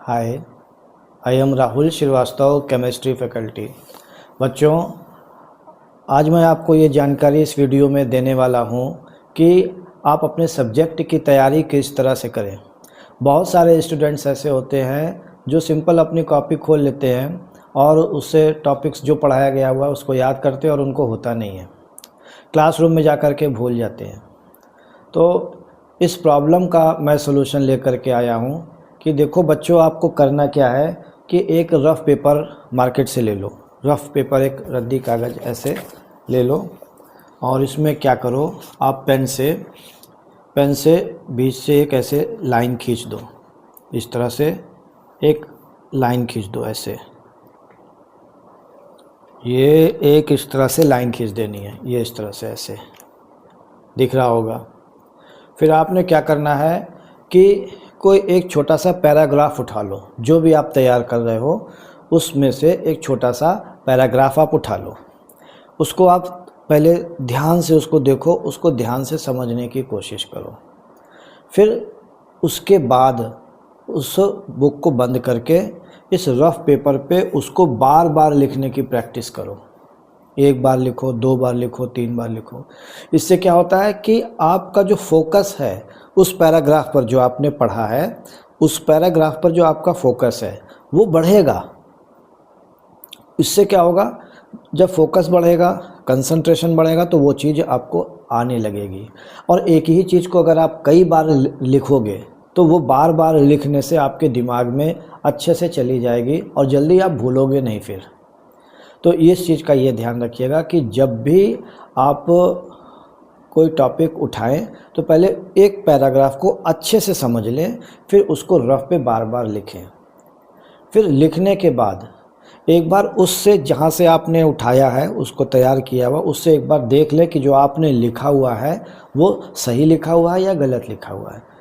Hi, I am Rahul Shrivastava, chemistry faculty. बच्चों, आज मैं आपको ये जानकारी इस वीडियो में देने वाला हूँ कि आप अपने सब्जेक्ट की तैयारी किस तरह से करें। बहुत सारे स्टूडेंट्स ऐसे होते हैं जो सिंपल अपनी कॉपी खोल लेते हैं और उससे टॉपिक्स जो पढ़ाया गया हुआ उसको याद करते हैं और उनको होता नहीं है, क्लासरूम में जा कर के भूल जाते हैं। तो इस प्रॉब्लम का मैं सलूशन लेकर के आया हूँ कि देखो बच्चों, आपको करना क्या है कि एक रफ़ पेपर मार्केट से ले लो। रफ़ पेपर, एक रद्दी कागज़ ऐसे ले लो और इसमें क्या करो, आप पेन से बीच से एक ऐसे लाइन खींच दो। इस तरह से एक लाइन खींच दो ऐसे, ये एक इस तरह से लाइन खींच देनी है, ये इस तरह से ऐसे दिख रहा होगा। फिर आपने क्या करना है कि कोई एक छोटा सा पैराग्राफ उठा लो, जो भी आप तैयार कर रहे हो उसमें से एक छोटा सा पैराग्राफ आप उठा लो। उसको आप पहले ध्यान से उसको देखो, उसको ध्यान से समझने की कोशिश करो। फिर उसके बाद उस बुक को बंद करके इस रफ़ पेपर पे उसको बार बार लिखने की प्रैक्टिस करो। एक बार लिखो, दो बार लिखो, तीन बार लिखो। इससे क्या होता है कि आपका जो फोकस है उस पैराग्राफ पर जो आपने पढ़ा है, उस पैराग्राफ पर जो आपका फोकस है वो बढ़ेगा। इससे क्या होगा, जब फोकस बढ़ेगा, कंसंट्रेशन बढ़ेगा, तो वो चीज़ आपको आने लगेगी। और एक ही चीज़ को अगर आप कई बार लिखोगे तो वो बार बार लिखने से आपके दिमाग में अच्छे से चली जाएगी और जल्दी आप भूलोगे नहीं। फिर तो इस चीज़ का ये ध्यान रखिएगा कि जब भी आप कोई टॉपिक उठाएं तो पहले एक पैराग्राफ को अच्छे से समझ लें, फिर उसको रफ पे बार बार लिखें। फिर लिखने के बाद एक बार उससे, जहाँ से आपने उठाया है, उसको तैयार किया हुआ, उससे एक बार देख लें कि जो आपने लिखा हुआ है वो सही लिखा हुआ है या गलत लिखा हुआ है।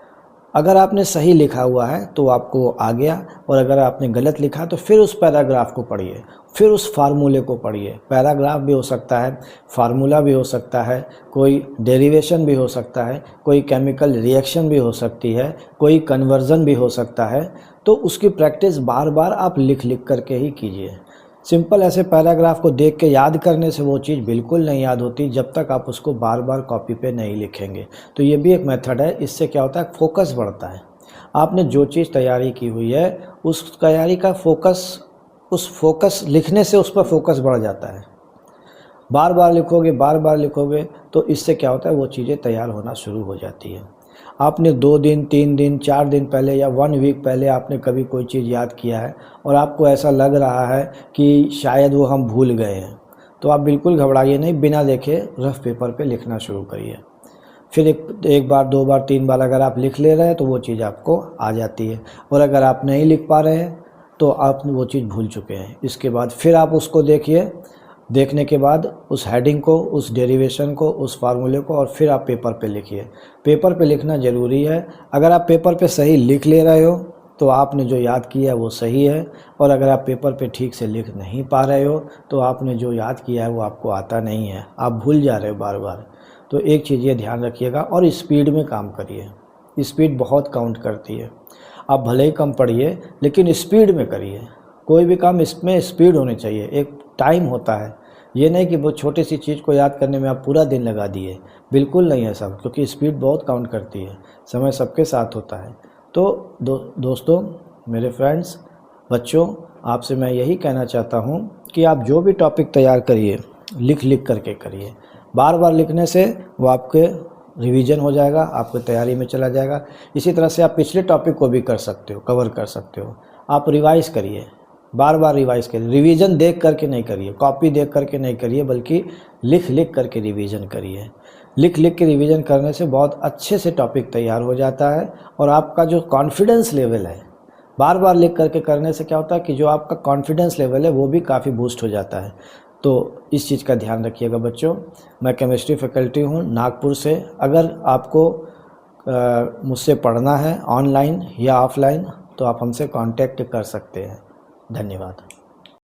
अगर आपने सही लिखा हुआ है तो आपको आ गया, और अगर आपने गलत लिखा तो फिर उस पैराग्राफ को पढ़िए, फिर उस फार्मूले को पढ़िए। पैराग्राफ भी हो सकता है, फार्मूला भी हो सकता है, कोई डेरिवेशन भी हो सकता है, कोई केमिकल रिएक्शन भी हो सकती है, कोई कन्वर्जन भी हो सकता है। तो उसकी प्रैक्टिस बार बार आप लिख करके ही कीजिए। सिंपल ऐसे पैराग्राफ को देख के याद करने से वो चीज़ बिल्कुल नहीं याद होती जब तक आप उसको बार बार कॉपी पे नहीं लिखेंगे। तो ये भी एक मेथड है, इससे क्या होता है, फोकस बढ़ता है। आपने जो चीज़ तैयारी की हुई है उस तैयारी का फोकस लिखने से उस पर फोकस बढ़ जाता है। बार बार लिखोगे तो इससे क्या होता है, वो चीज़ें तैयार होना शुरू हो जाती है। आपने 2 दिन, 3 दिन, 4 दिन पहले या 1 वीक पहले आपने कभी कोई चीज़ याद किया है और आपको ऐसा लग रहा है कि शायद वो हम भूल गए हैं, तो आप बिल्कुल घबराइए नहीं, बिना देखे रफ़ पेपर पे लिखना शुरू करिए। फिर एक बार, 2 बार, 3 बार अगर आप लिख ले रहे हैं तो वो चीज़ आपको आ जाती है। और अगर आप नहीं लिख पा रहे हैं तो आप वो चीज़ भूल चुके हैं। इसके बाद फिर आप उसको देखिए, देखने के बाद उस हेडिंग को, उस डेरिवेशन को, उस फार्मूले को, और फिर आप पेपर पे लिखिए। पेपर पे लिखना ज़रूरी है। अगर आप पेपर पे सही लिख ले रहे हो तो आपने जो याद किया है वो सही है, और अगर आप पेपर पे ठीक से लिख नहीं पा रहे हो तो आपने जो याद किया है वो आपको आता नहीं है, आप भूल जा रहे हो बार बार। तो एक चीज़ ये ध्यान रखिएगा, और स्पीड में काम करिए। स्पीड बहुत काउंट करती है। आप भले ही कम पढ़िए लेकिन स्पीड में करिए। कोई भी काम इसमें स्पीड होनी चाहिए, एक टाइम होता है। ये नहीं कि वो छोटी सी चीज़ को याद करने में आप पूरा दिन लगा दिए, बिल्कुल नहीं है सब, क्योंकि स्पीड बहुत काउंट करती है। समय सबके साथ होता है। तो दोस्तों, मेरे फ्रेंड्स, बच्चों, आपसे मैं यही कहना चाहता हूँ कि आप जो भी टॉपिक तैयार करिए, लिख करके करिए। बार बार लिखने से वो आपके रिवीजन हो जाएगा, आपको तैयारी में चला जाएगा। इसी तरह से आप पिछले टॉपिक को भी कर सकते हो, कवर कर सकते हो। आप रिवाइज़ करिए, बार बार रिवाइज़ करिए। रिवीजन देख करके नहीं करिए, कॉपी देख करके नहीं करिए, बल्कि लिख करके रिवीजन करिए। लिख के रिवीजन करने से बहुत अच्छे से टॉपिक तैयार हो जाता है, और आपका जो कॉन्फिडेंस लेवल है, बार बार लिख करके करने से क्या होता है कि जो आपका कॉन्फिडेंस लेवल है वो भी काफ़ी बूस्ट हो जाता है। तो इस चीज़ का ध्यान रखिएगा बच्चों। मैं केमिस्ट्री फैकल्टी हूँ नागपुर से। अगर आपको मुझसे पढ़ना है ऑनलाइन या ऑफलाइन तो आप हमसे कांटेक्ट कर सकते हैं। धन्यवाद।